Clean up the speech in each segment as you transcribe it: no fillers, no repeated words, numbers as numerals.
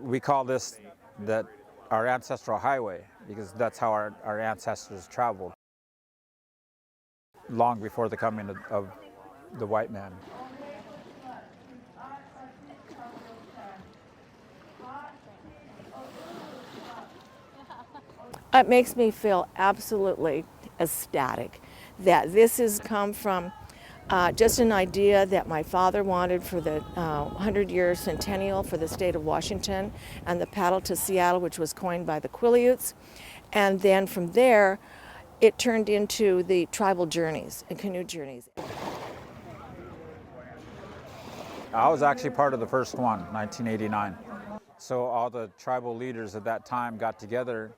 We call this our ancestral highway because that's how our ancestors traveled long before the coming of the white man. It makes me feel absolutely ecstatic that this has come from just an idea that my father wanted for the 100-year centennial for the state of Washington and the paddle to Seattle, which was coined by the Quileutes. And then from there, it turned into the tribal journeys and canoe journeys. I was actually part of the first one, 1989. So all the tribal leaders at that time got together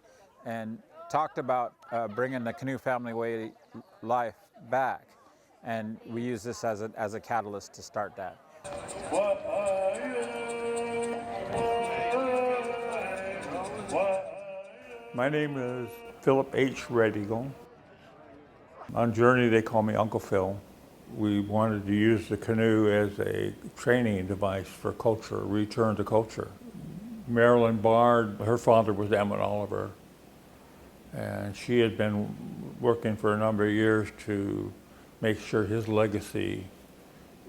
and talked about bringing the canoe family way life back. And we use this as a catalyst to start that. My name is Philip H. Red Eagle. On Journey, they call me Uncle Phil. We wanted to use the canoe as a training device for culture, return to culture. Marilyn Bard, her father was Emmett Oliver, and she had been working for a number of years to make sure his legacy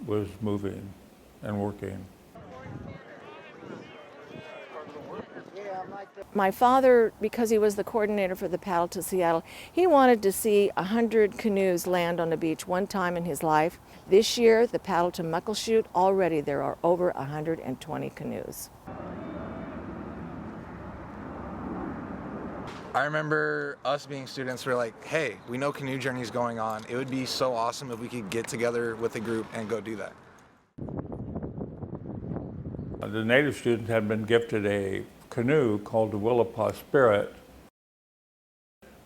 was moving and working. My father, because he was the coordinator for the paddle to Seattle, he wanted to see 100 canoes land on the beach one time in his life. This year, the paddle to Muckleshoot, already there are over 120 canoes. I remember us being students, we were like, hey, we know Canoe Journey is going on. It would be so awesome if we could get together with a group and go do that. The native students had been gifted a canoe called the Willapa Spirit.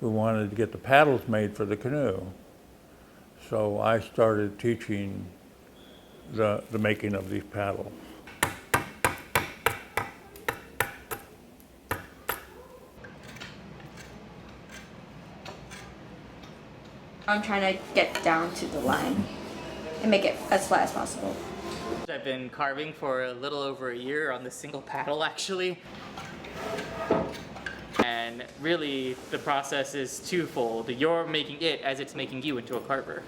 We wanted to get the paddles made for the canoe. So I started teaching the making of these paddles. I'm trying to get down to the line and make it as flat as possible. I've been carving for a little over a year on this single paddle actually. And really the process is twofold. You're making it as it's making you into a carver.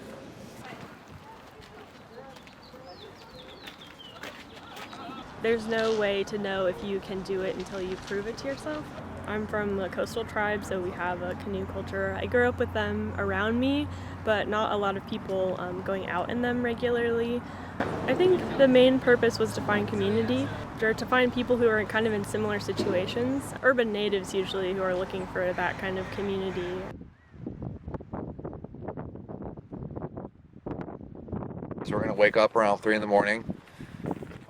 There's no way to know if you can do it until you prove it to yourself. I'm from the coastal tribe, so we have a canoe culture. I grew up with them around me, but not a lot of people going out in them regularly. I think the main purpose was to find community, or to find people who are kind of in similar situations. Urban natives usually who are looking for that kind of community. So we're gonna wake up around 3 in the morning.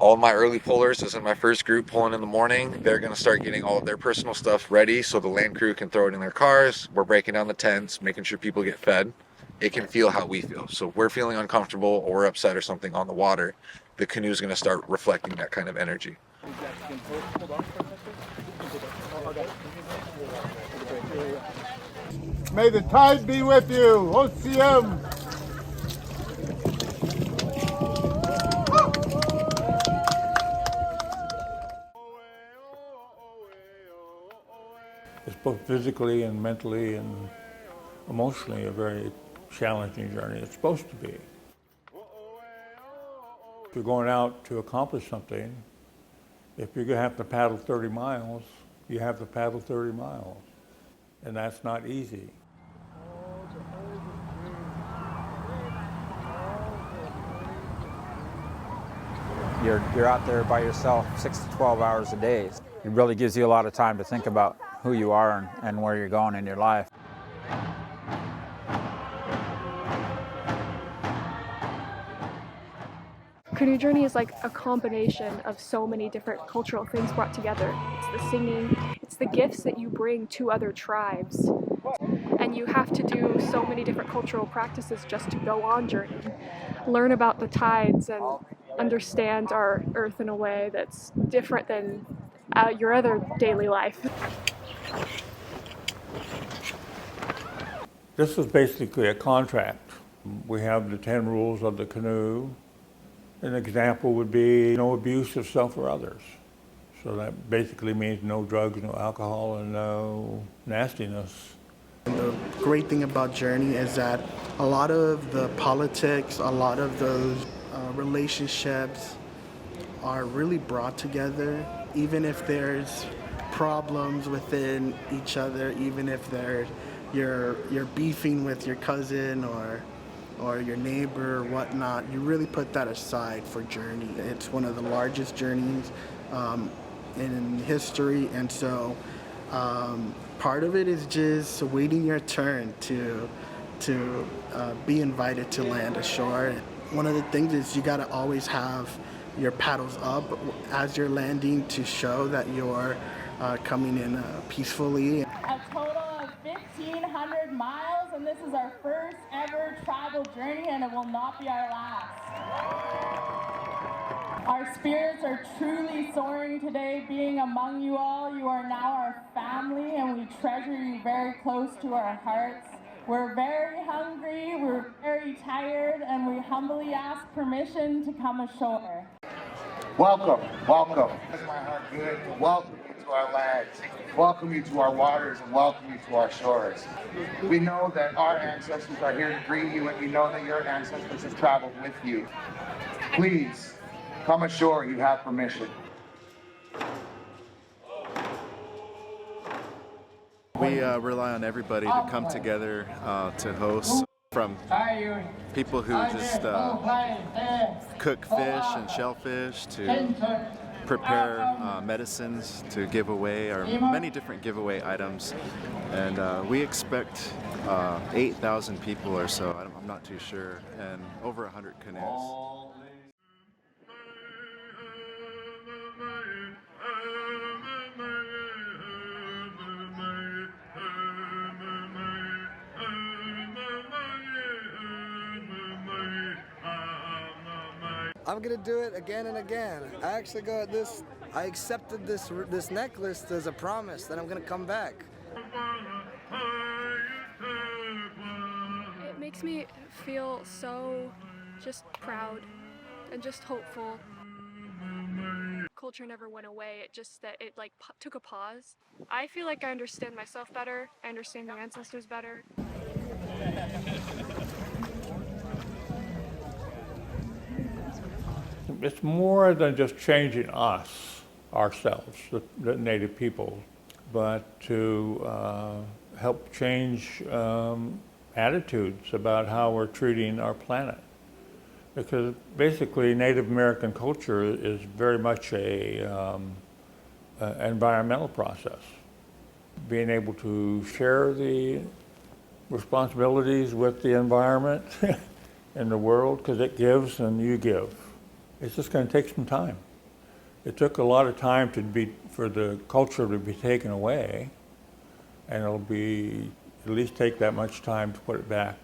All of my early pullers is in my first group pulling in the morning. They're gonna start getting all of their personal stuff ready so the land crew can throw it in their cars. We're breaking down the tents, making sure people get fed. It can feel how we feel. So if we're feeling uncomfortable or we're upset or something on the water, the canoe is gonna start reflecting that kind of energy. May the tide be with you. OCM. It's both physically and mentally and emotionally a very challenging journey. It's supposed to be. If you're going out to accomplish something, if you're going to have to paddle 30 miles, you have to paddle 30 miles. And that's not easy. You're out there by yourself 6 to 12 hours a day. It really gives you a lot of time to think about who you are and where you're going in your life. Canoe Journey is like a combination of so many different cultural things brought together. It's the singing, it's the gifts that you bring to other tribes. And you have to do so many different cultural practices just to go on journey. Learn about the tides and understand our earth in a way that's different than your other daily life. This is basically a contract. We have the 10 rules of the canoe. An example would be no abuse of self or others. So that basically means no drugs, no alcohol, and no nastiness. The great thing about Journey is that a lot of the politics, a lot of those relationships are really brought together, even if there's problems within each other, even if you're beefing with your cousin or your neighbor or whatnot, you really put that aside for Journey. It's one of the largest journeys in history, and so part of it is just waiting your turn to be invited to land ashore. One of the things is you got to always have your paddles up as you're landing to show that you're coming in peacefully. A total of 1,500 miles, and this is our first ever tribal journey, and it will not be our last. Our spirits are truly soaring today being among you all. You are now our family, and we treasure you very close to our hearts. We're very hungry, we're very tired, and we humbly ask permission to come ashore. Welcome, welcome. Does my heart good to welcome you to our lands, welcome you to our waters, and welcome you to our shores. We know that our ancestors are here to greet you, and we know that your ancestors have traveled with you. Please, come ashore, you have permission. We rely on everybody to come together to host, from people who just cook fish and shellfish to prepare medicines to give away, or many different giveaway items. And we expect 8,000 people or so, I'm not too sure, and over 100 canoes. I'm gonna do it again and again. I accepted this necklace as a promise that I'm gonna come back. It makes me feel so just proud and just hopeful. Culture never went away, it just that it like took a pause. I feel like I understand myself better, I understand my ancestors better. It's more than just changing ourselves, the Native people, but to help change attitudes about how we're treating our planet. Because basically Native American culture is very much a environmental process. Being able to share the responsibilities with the environment and the world, because it gives and you give. It's just going to take some time. It took a lot of time for the culture to be taken away, and it'll be at least take that much time to put it back.